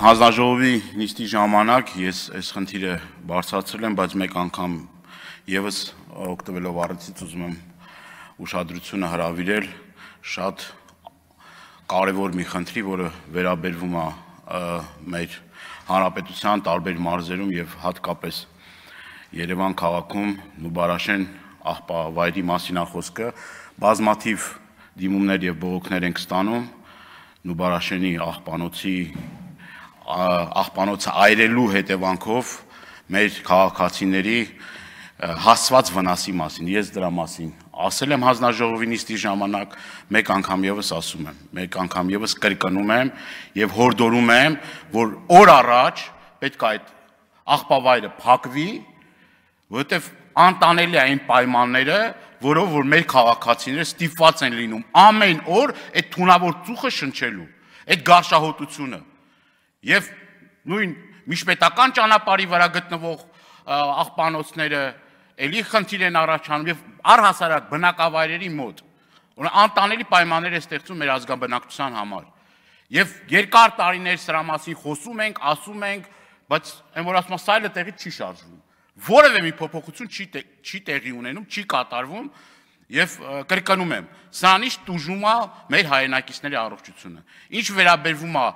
Հանձնաժողովի նիստի ժամանակ ես այս խնդիրը բարձրացրել եմ, բայց մեկ անգամ եւս օգտվելով առիթից ուզում եմ ուշադրությունը հրավիրել շատ կարևոր մի խնդրի, որը վերաբերվում է մեր հանրապետության տարբեր մարզերում եւ հատկապես Երևան քաղաքում Նուբարաշեն աղբավայրի մասին է խոսքը, բազմաթիվ դիմումներ եւ բողոքներ ենք ստանում Նուբարաշենի աղբանոցը այրելու հետևանքով մեր քաղաքացիների հասցված վնասի մասին, ես դրա մասին ասել եմ հանձնաժողովի նիստի ժամանակ, մեկ անգամ եւս ասում եմ, մեկ անգամ եւս կրկնում եմ եւ հորդորում եմ, որ օր առաջ պետք է այդ աղբավայրը փակվի, որովհետեւ անտանելի է այն պայմանները, որով որ մեր քաղաքացիները ստիպված են լինում ամեն օր այդ թունավոր ծուխը շնչելու, այդ գարշահոտությունը եւ նույն միջպետական ճանապարհի վրա գտնվող աղբանոցները էլի խնդիր են առաջանում եւ առհասարակ բնակավայրերի մոտ անտանելի պայմաններ է ստեղծում մեր ազգաբնակչության համար եւ երկար տարիներ սրա մասին խոսում ենք, ասում ենք, բայց այն որ ասում եմ սայլը տեղից չի շարժվում, որևէ մի փոփոխություն չի տեղի ունենում, չի կատարվում եւ կրկնում եմ, սրանից տուժում է մեր հայրենակիցների առողջությունը։ Ինչ վերաբերվում է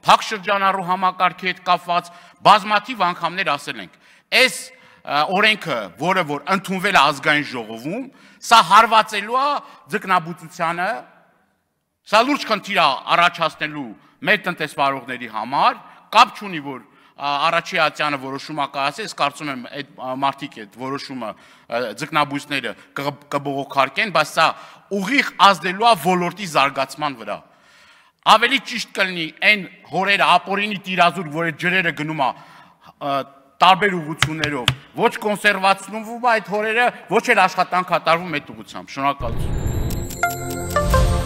փակ շրջանառու համակարգի հետ կապված բազմաթիվ անգամներ ասել ենք, այս օրենքը, որը որ ընդունվել է ազգային ժողովում, սա հարվածելու է ձկնաբուծությանը, սա լուրջ խնդիր է առաջացնելու մեր տնտեսվարողների համար, կապ չունի որ Առաջի Ատյանը որոշումը կայացել, ես կարծում եմ այդ մարդիկ այդ որոշումը ձկնաբույսները կբողոքարկեն, բայց սա ուղիղ ազդելու է ոլորտի զարգացման վրա։ Ավելի ճիշտ կլինի այն հորերը ապօրինի տիրազուրկ, որ այդ ջրերը գնում է տարբեր ուղղություններով, ոչ կոնսերվացնում այդ հորերը, ոչ էլ աշխատանք կատարվում այդ ուղղությամբ։ Շնորհակալություն։